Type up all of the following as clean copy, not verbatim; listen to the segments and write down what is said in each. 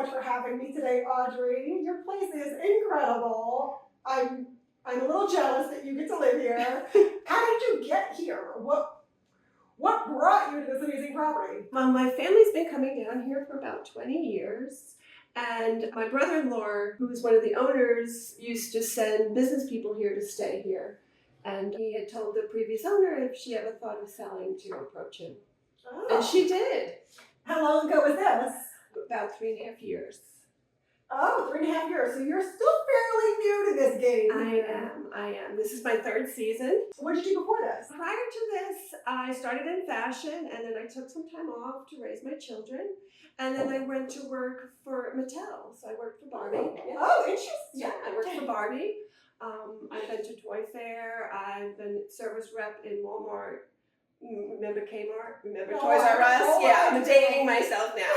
much for having me today, Audrey. Your place is incredible. I'm a little jealous that you get to live here. How did you get here? What brought you to this amazing property? Well, my family's been coming down here for about 20 years. And my brother-in-law, who was one of the owners, used to send business people here to stay here. And he had told the previous owner if she ever thought of selling to approach him. Oh. And she did. How long ago was this? About 3.5 years. Oh, 3.5 years. So you're still fairly new to this game. I am. This is my 3rd season. What did you do before this? Prior to this, I started in fashion, and then I took some time off to raise my children. And then I went to work for Mattel. So I worked for Barbie. Yeah. Oh, interesting. Yeah, I worked for Barbie. I've been to Toy Fair. I've been service rep in Walmart. Remember Kmart? Remember Toys R Us? Yeah, I'm dating myself now.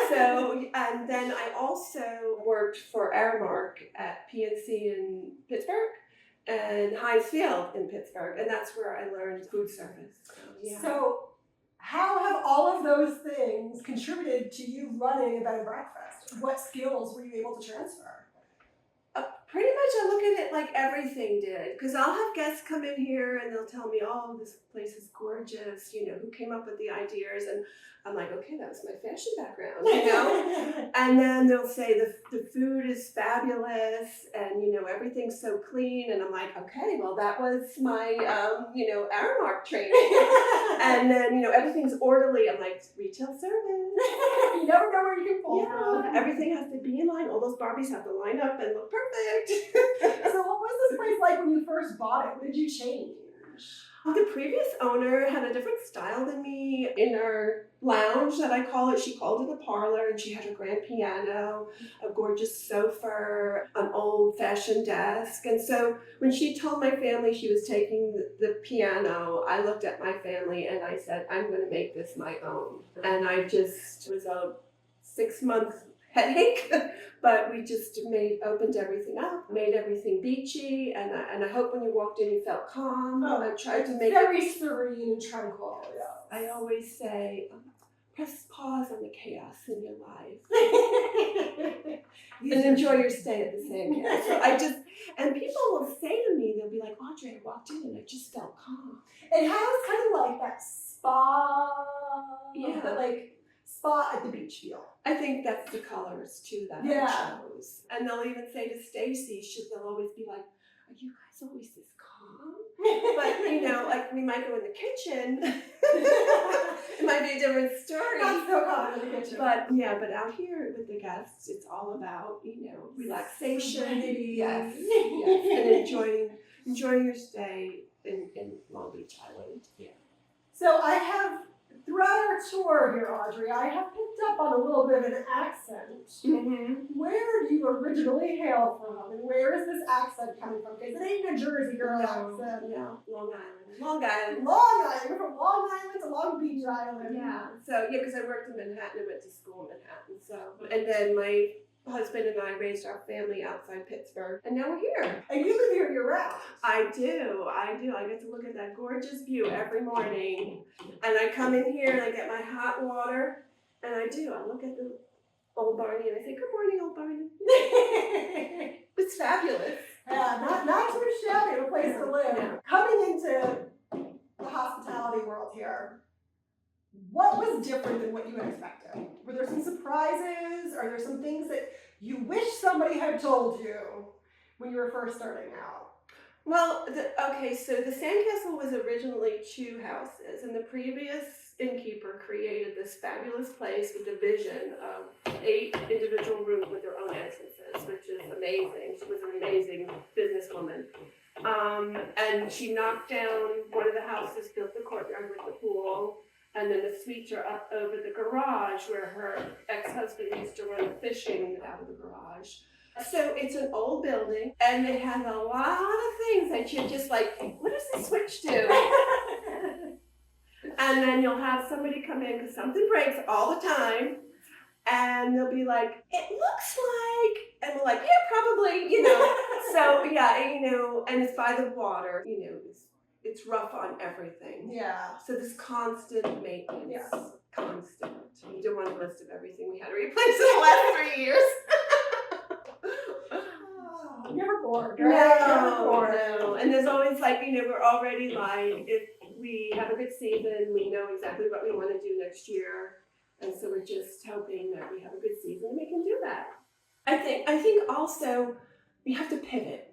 So, and then I also worked for Aramark at PNC in Pittsburgh and Heinz Field in Pittsburgh, and that's where I learned food service. So how have all of those things contributed to you running a bed and breakfast? What skills were you able to transfer? Pretty much I look at it like everything did, because I'll have guests come in here and they'll tell me, oh, this place is gorgeous, who came up with the ideas, and I'm like, okay, that was my fashion background, and then they'll say the food is fabulous, and everything's so clean, and I'm like, okay, well that was my Aramark training, and then everything's orderly. I'm like, retail service. You never know where you can pull from. Everything has to be in line. All those Barbies have to line up and look perfect. So what was this place like when you first bought it? What did you change? The previous owner had a different style than me. In our lounge, that I call it, she called it a parlor, and she had her grand piano, a gorgeous sofa, an old-fashioned desk. And so when she told my family she was taking the piano, I looked at my family and I said, I'm going to make this my own. And I just was a 6-month headache, but we just opened everything up, made everything beachy, and I hope when you walked in you felt calm. I tried to make very serene and tranquil. Yes. I always say, press pause on the chaos in your life and enjoy your stay at the same time. So and people will say to me, they'll be like, Audrey, I walked in and I just felt calm. It has kind of like that spa, spa at the beach feel. I think that's the colors too that I chose. And they'll even say to Stacy, they'll always be like, are you guys always this calm? But like we might go in the kitchen. It might be a different story. Not so calm in the kitchen. But out here with the guests, it's all about, relaxation. Yes. And enjoying your stay in Long Beach Island. Yeah. So I have, throughout our tour here, Audrey, I have picked up on a little bit of an accent. Mm-hmm. Where do you originally hail from, and where is this accent coming from? Because it ain't a Jersey girl accent. No, Long Island. We're from Long Island to Long Beach Island. Yeah. So because I worked in Manhattan and went to school in Manhattan. So and then my husband and I raised our family outside Pittsburgh, and now we're here. And you live here year-round. I do. I get to look at that gorgeous view every morning, and I come in here and I get my hot water, and I look at the old Barney and I say, good morning, old Barney. It's fabulous. Yeah, not too shabby of a place to live. Yeah. Coming into the hospitality world here, what was different than what you had expected? Were there some surprises? Are there some things that you wish somebody had told you when you were first starting out? Well, so the Sandcastle was originally 2 houses, and the previous innkeeper created this fabulous place with a vision of 8 individual rooms with their own entrances, which is amazing. She was an amazing businesswoman. And she knocked down one of the houses, built the courtyard with the pool, and then the suites are up over the garage where her ex-husband used to run fishing out of the garage. So it's an old building, and it has a lot of things that you're just like, what does the switch do? And then you'll have somebody come in because something breaks all the time, and they'll be like, it looks like, and we're like, yeah, probably, So and it's by the water, it's rough on everything. Yeah. So this constant maintenance. Yes. Constant. We don't want a list of everything we had to replace in the last 3 years. Never bored, right? Never bored. No. And there's always like, we're already like, if we have a good season, we know exactly what we want to do next year. And so we're just hoping that we have a good season and we can do that. I think also we have to pivot.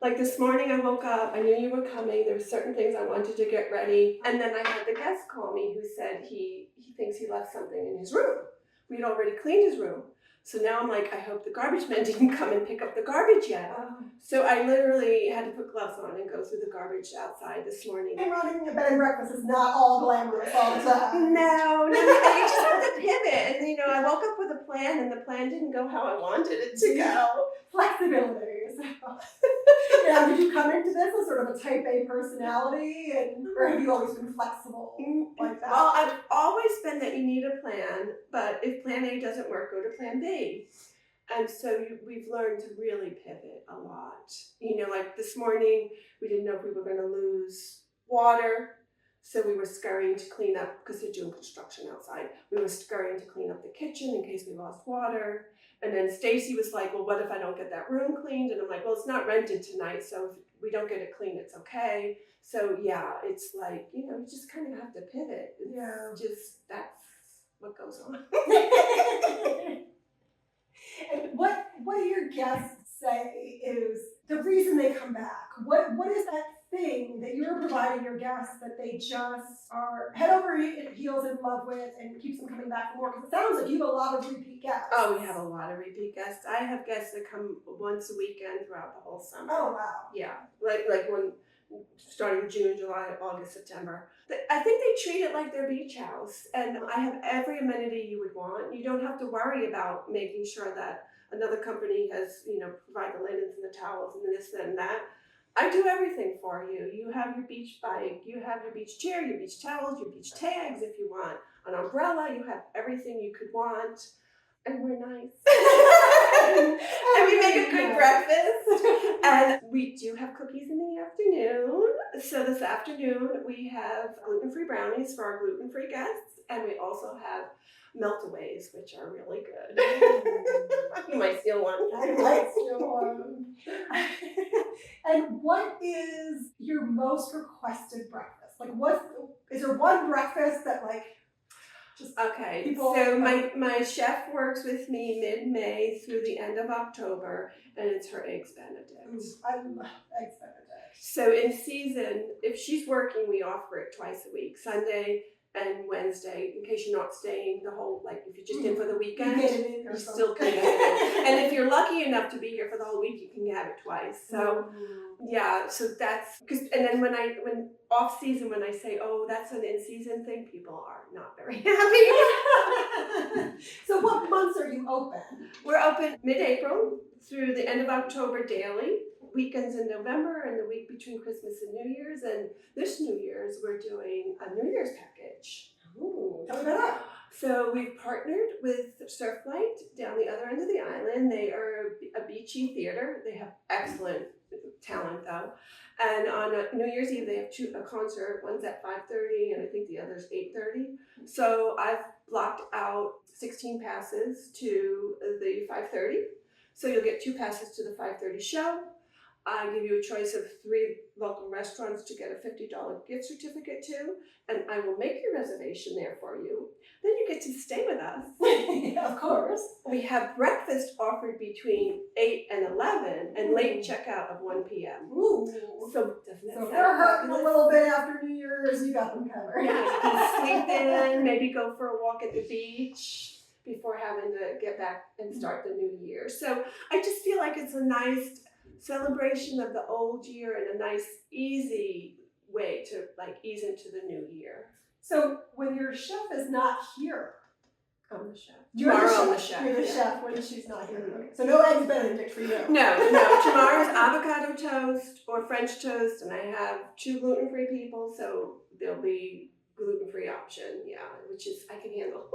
Like this morning I woke up, I knew you were coming, there were certain things I wanted to get ready. And then I had the guest call me who said he thinks he left something in his room. We'd already cleaned his room. So now I'm like, I hope the garbage man didn't come and pick up the garbage yet. So I literally had to put gloves on and go through the garbage outside this morning. And running a bed and breakfast is not all glamorous all the time. No, you just have to pivot. And I woke up with a plan and the plan didn't go how I wanted it to go. Flexibility. Now, did you come into this as sort of a type A personality, or have you always been flexible like that? Well, I've always been that you need a plan, but if plan A doesn't work, go to plan B. And so we've learned to really pivot a lot. Like this morning, we didn't know if we were going to lose water. So we were scurrying to clean up, because they're doing construction outside. We were scurrying to clean up the kitchen in case we lost water. And then Stacy was like, well, what if I don't get that room cleaned? And I'm like, well, it's not rented tonight, so if we don't get it cleaned, it's okay. So yeah, it's like, you just kind of have to pivot. It's just, that's what goes on. And what do your guests say is the reason they come back? What is that thing that you're providing your guests that they just are head over heels in love with and keeps them coming back for more? Because it sounds like you have a lot of repeat guests. Oh, we have a lot of repeat guests. I have guests that come once a weekend throughout the whole summer. Oh, wow. Yeah, like when starting June, July, August, September. I think they treat it like their beach house, and I have every amenity you would want. You don't have to worry about making sure that another company has, provide the linens and the towels and this and that. I do everything for you. You have your beach bike, you have your beach chair, your beach towels, your beach tags if you want, an umbrella, you have everything you could want. And we're nice. And we make a good breakfast. And we do have cookies in the afternoon. So this afternoon we have gluten-free brownies for our gluten-free guests. And we also have melt-aways, which are really good. You might steal one. I might steal one. And what is your most requested breakfast? Like, is there one breakfast that Okay, so my chef works with me mid-May through the end of October, and it's her Eggs Benedict. I love Eggs Benedict. So in season, if she's working, we offer it twice a week, Sunday and Wednesday, in case you're not staying the whole, if you're just in for the weekend, you still can get it. And if you're lucky enough to be here for the whole week, you can have it twice. So yeah, so that's, and then when off season, when I say, oh, that's an in-season thing, people are not very happy. So what months are you open? We're open mid-April through the end of October daily, weekends in November, and the week between Christmas and New Year's. And this New Year's, we're doing a New Year's package. Ooh, tell me about that. So we've partnered with Surflight down the other end of the island. They are a beachy theater. They have excellent talent though. And on New Year's Eve, they have a concert. One's at 5:30 and I think the other's 8:30. So I've blocked out 16 passes to the 5:30. So you'll get 2 passes to the 5:30 show. I give you a choice of 3 local restaurants to get a $50 gift certificate to, and I will make your reservation there for you. Then you get to stay with us. Yeah, of course. We have breakfast offered between 8 and 11, and late checkout of 1 p.m. Ooh. So doesn't that So if sound they're hurting a fabulous? little bit after New Year's, you got them covered. Yeah, you can sleep in, maybe go for a walk at the beach before having to get back and start the new year. So I just feel like it's a nice celebration of the old year and a nice, easy way to ease into the new year. So when your chef is not here, I'm the chef. you're Tomorrow the I'm chef. the chef. You're the yeah. chef when she's not here. Okay. So no Eggs Benedict for you. No. Tomorrow's avocado toast or French toast, and I have 2 gluten-free people, so there'll be gluten-free option, which is I can handle.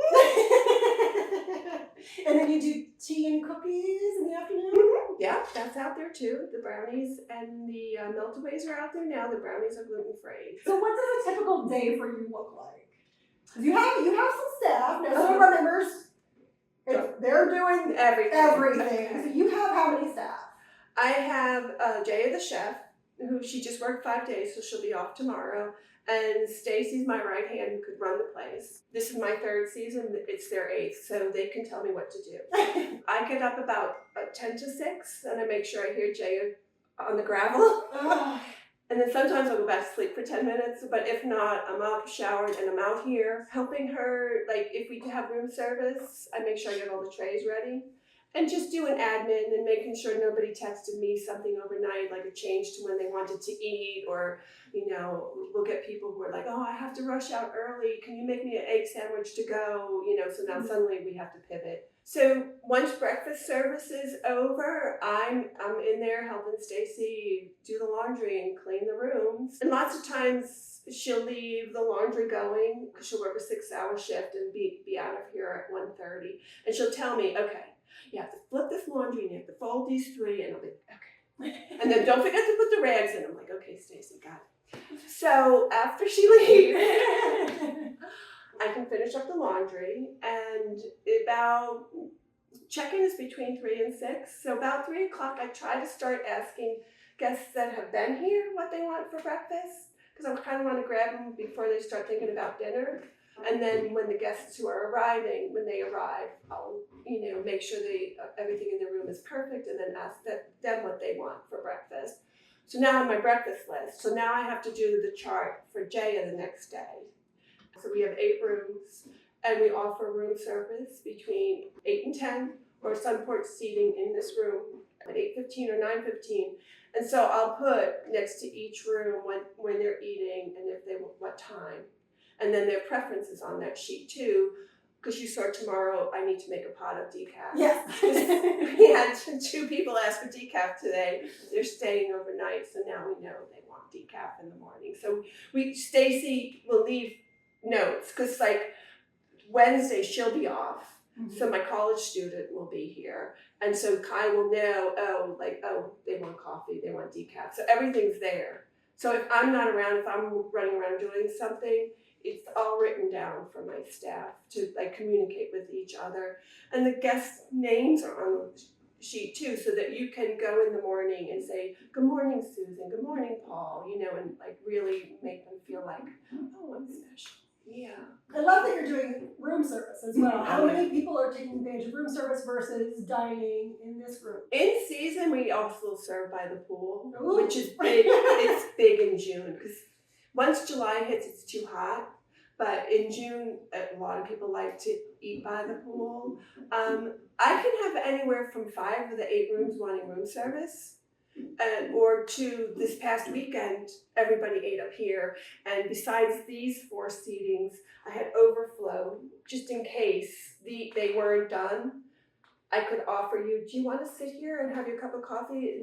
And then you do tea and cookies in the afternoon? Mm-hmm. Yeah, that's out there too. The brownies and the melt-aways are out there now. The brownies are gluten-free. So what does a typical day for you look like? You have some staff. Now, some of our members, they're doing everything. So you have how many staff? I have Jaya the chef, who she just worked 5 days, so she'll be off tomorrow. And Stacy's my right hand who could run the place. This is my 3rd season. It's their 8th, so they can tell me what to do. I get up about 10 to 6, and I make sure I hear Jaya on the gravel. And then sometimes I'll go back to sleep for 10 minutes, but if not, I'm up, showered, and I'm out here helping her. Like, if we have room service, I make sure I get all the trays ready. And just doing admin and making sure nobody texted me something overnight, like a change to when they wanted to eat, or, we'll get people who are like, oh, I have to rush out early. Can you make me an egg sandwich to go? So now suddenly we have to pivot. So once breakfast service is over, I'm in there helping Stacy do the laundry and clean the rooms. And lots of times she'll leave the laundry going because she'll work a 6-hour shift and be out of here at 1:30. And she'll tell me, okay, you have to flip this laundry and you have to fold these 3, and I'll be, okay. And then don't forget to put the rags in. I'm like, okay, Stacy, got it. So after she leaves, I can finish up the laundry, and about check-in is between 3 and 6. So about 3 o'clock, I try to start asking guests that have been here what they want for breakfast, because I kind of want to grab them before they start thinking about dinner. And then when the guests who are arriving, when they arrive, I'll, make sure everything in their room is perfect, and then ask them what they want for breakfast. So now on my breakfast list. So now I have to do the chart for Jaya the next day. So we have 8 rooms, and we offer room service between 8 and 10, or Sunport seating in this room at 8:15 or 9:15. And so I'll put next to each room when they're eating and what time. And then their preferences on that sheet too, because you saw tomorrow I need to make a pot of decaf. Yes. We had 2 people ask for decaf today. They're staying overnight, so now we know they want decaf in the morning. So Stacy will leave notes, because like Wednesday she'll be off. Mm-hmm. So my college student will be here. And so Kai will know, they want coffee, they want decaf. So everything's there. So if I'm not around, if I'm running around doing something, it's all written down for my staff to communicate with each other. And the guest names are on the sheet too, so that you can go in the morning and say, good morning, Susan, good morning, Paul, and really make them feel like, oh, I'm special. Yeah. I love that you're doing room service as well. How many people are taking advantage of room service versus dining in this room? In season, we also serve by the pool, Ooh. Which is big. It's big in June, because once July hits, it's too hot. But in June, a lot of people like to eat by the pool. I can have anywhere from 5 of the 8 rooms wanting room service. Or to this past weekend, everybody ate up here. And besides these 4 seatings, I had overflow just in case they weren't done. I could offer you, do you want to sit here and have your cup of coffee,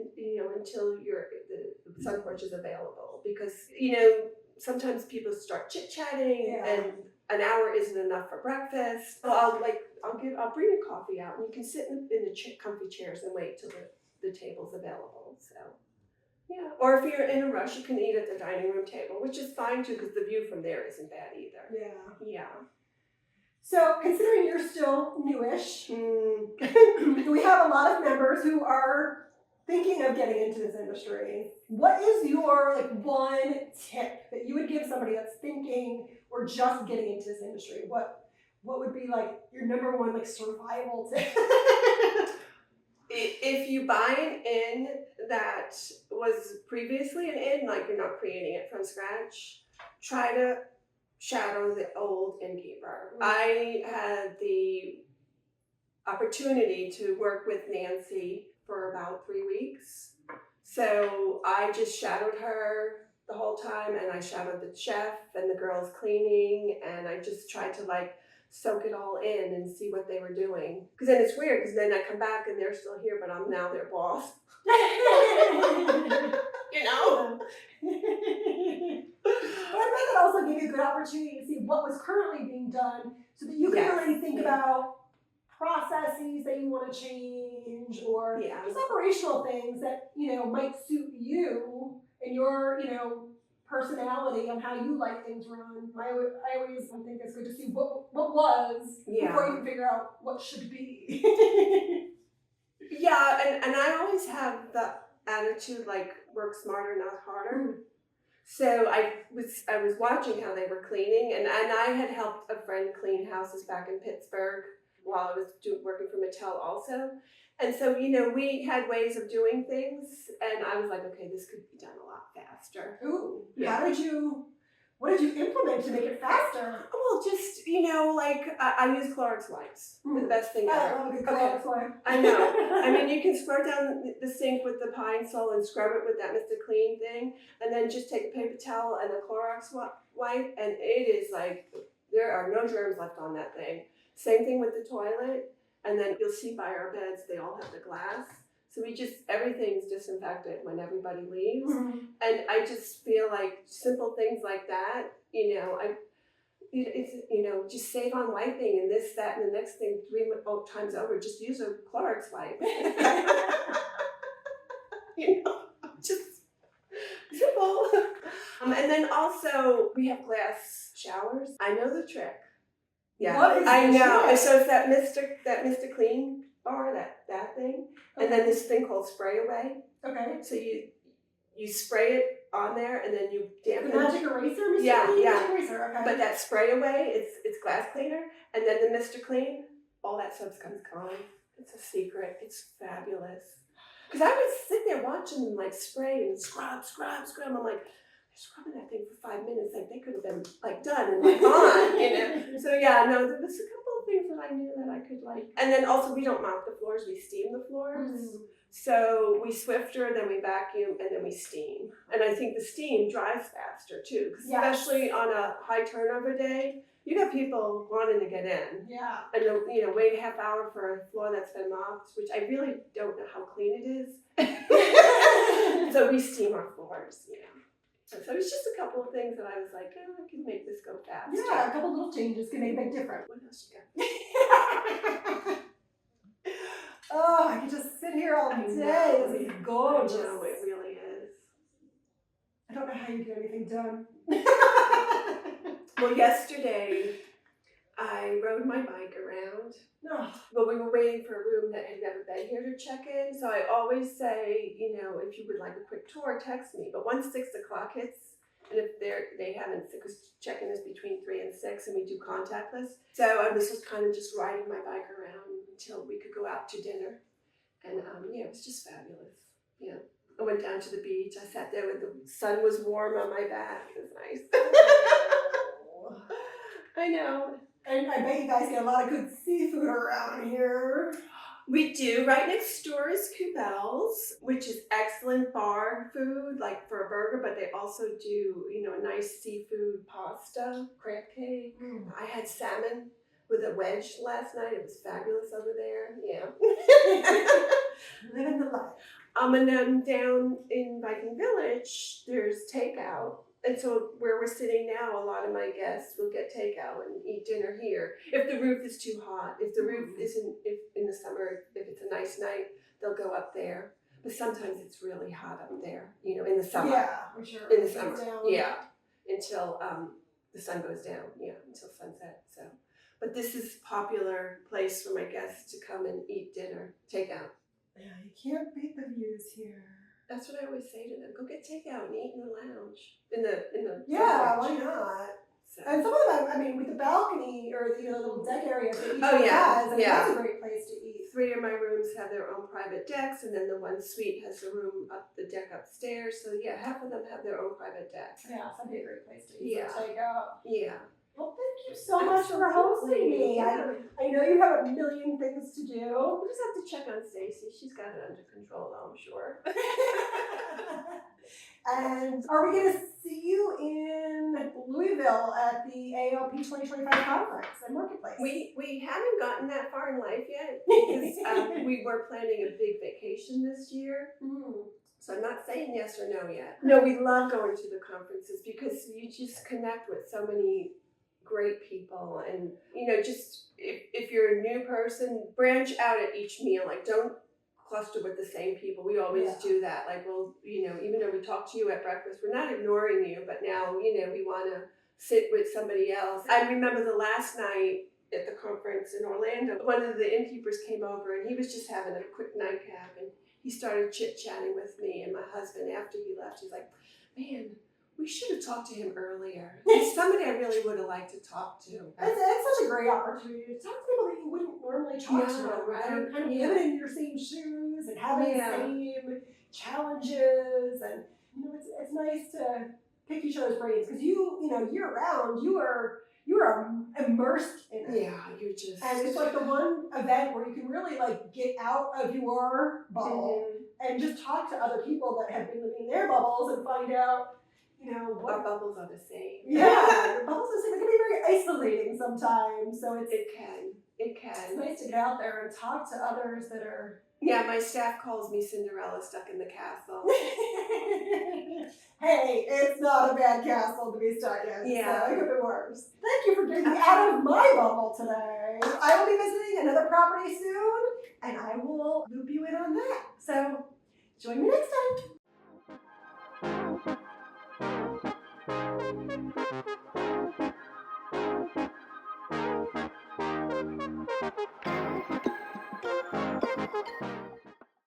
until the sun porch is available? Because, sometimes people start chit-chatting, and an hour isn't enough for breakfast. So I'll bring your coffee out, and you can sit in the comfy chairs and wait till the table's available. So, yeah. Or if you're in a rush, you can eat at the dining room table, which is fine too, because the view from there isn't bad either. Yeah. So, considering you're still newish, we have a lot of members who are thinking of getting into this industry. What is your one tip that you would give somebody that's thinking or just getting into this industry? What would be your number one survival tip? If you buy an inn that was previously an inn, you're not creating it from scratch, try to shadow the old innkeeper. Mm-hmm. I had the opportunity to work with Nancy for about 3 weeks. So I just shadowed her the whole time, and I shadowed the chef and the girls cleaning, and I just tried to soak it all in and see what they were doing. Because then it's weird, because then I come back and they're still here, but I'm now their boss. But I think it also gave you a good opportunity to see what was currently being done, so that you can really think about processes that you want to change, or just operational things that might suit you and your personality on how you like things run. I always think it's good to see what was before you can figure out what should be. Yeah, and I always have the attitude like work smarter, not harder. So I was watching how they were cleaning, and I had helped a friend clean houses back in Pittsburgh while I was working for Mattel also. And so, we had ways of doing things, and I was like, okay, this could be done a lot faster. Ooh, Yeah. what did you implement to make it faster? Well, just, I use Clorox wipes. The best thing ever. I love a good Clorox wipe. I know. I mean, you can squirt down the sink with the Pine Sol and scrub it with that Mr. Clean thing, and then just take a paper towel and a Clorox wipe, and it is like, there are no germs left on that thing. Same thing with the toilet, and then you'll see by our beds, they all have the glass. So everything's disinfected when everybody leaves. Mm-hmm. And I just feel like simple things like that, just save on wiping and this, that, and the next thing 3 times over, just use a Clorox wipe. Just simple. And then also we have glass showers. I know the trick. Yeah, what is I the know. trick? So it's that Mr. Clean bar, that thing, and then this thing called spray away. Okay. So you spray it on there, and then you dampen. The magic eraser, Mr. Yeah, Clean? yeah. Magic eraser, okay. But that spray away, it's glass cleaner, and then the Mr. Clean, all that stuff comes gone. It's a secret. It's fabulous. Because I would sit there watching them like spray and scrub. I'm like, they're scrubbing that thing for 5 minutes. Like they could have been like done and like on, So yeah, no, there was a couple of things that I knew that I could like. And then also we don't mop the floors, we steam the floors. Mm. So we Swifter, then we vacuum, and then we steam. And I think the steam dries faster too, because especially on a high turnover day, you got people wanting to get in. Yeah. And wait a half hour for a floor that's been mopped, which I really don't know how clean it is. So we steam our floors, So it's just a couple of things that I was like, I can make this go fast. Yeah, a couple little changes can make a big difference. What else you got? Oh, I could just sit here all day. This is gorgeous. I know, it really is. I don't know how you get anything done. Well, yesterday I rode my bike around. Oh. But we were waiting for a room that had never been here to check in. So I always say, if you would like a quick tour, text me. But once 6 o'clock hits, and if they haven't, because check-in is between 3 and 6, and we do contactless. So I was just kind of riding my bike around until we could go out to dinner. And it was just fabulous. Yeah. I went down to the beach. I sat there when the sun was warm on my back. It was nice. I know. And I bet you guys get a lot of good seafood around here. We do. Right next door is Kubel's, which is excellent bar food, like for a burger, but they also do, a nice seafood pasta, crab cake. Mm. I had salmon with a wedge last night. It was fabulous over there. Yeah. Living the life. And then down in Viking Village, there's takeout. And so where we're sitting now, a lot of my guests will get takeout and eat dinner here. If the roof is too hot, if the roof isn't, if in the summer, if it's a nice night, they'll go up there. But sometimes it's really hot up there, in the summer. Yeah, for sure. In the summer, yeah, until the sun goes down, until sunset. So, but this is a popular place for my guests to come and eat dinner, takeout. Yeah, you can't beat the views here. That's what I always say to them. Go get takeout and eat in the lounge. In the yeah, lounge. Why not? So. And some of them, with the balcony or the little deck area that each one has, that's a great place to eat. 3 of my rooms have their own private decks, and then the one suite has the room up the deck upstairs. So half of them have their own private decks. Yeah, that'd be a great place to eat. Yeah. So takeout. Yeah. Well, thank you so much for hosting me. Yeah. I know you have a million things to do. We'll just have to check on Stacy. She's got it under control, I'm sure. And are we going to see you in Louisville at the ALP 2025 conference at Marketplace? We haven't gotten that far in life yet because we were planning a big vacation this year. So I'm not saying yes or no yet. No, we love going to the conferences because you just connect with so many great people, and just if you're a new person, branch out at each meal. Like don't clustered with the same people. We always Yeah. do that. Like, well, even though we talk to you at breakfast, we're not ignoring you, but now, we want to sit with somebody else. I remember the last night at the conference in Orlando, one of the innkeepers came over and he was just having a quick nightcap, and he started chit-chatting with me and my husband after he left. He's like, man, we should have talked to him earlier. He's somebody I really would have liked to talk to. It's such a great opportunity to talk to people that you wouldn't normally talk to. Right? That are kind of living in your same shoes and having the same challenges, and it's nice to pick each other's brains, because year round you are immersed in it. Yeah, you're just. And it's like the one event where you can really like get out of your bubble and just talk to other people that have been living in their bubbles and find out, what Our bubbles are the same. Yeah, your bubbles are the same. It can be very isolating sometimes. So It can. it's nice to get out there and talk to others that are. Yeah, my staff calls me Cinderella stuck in the castle. Hey, it's not a bad castle to be stuck in. Yeah. So it could be worse. Thank you for getting me out of my bubble today. I will be visiting another property soon, and I will loop you in on that. So join me next time.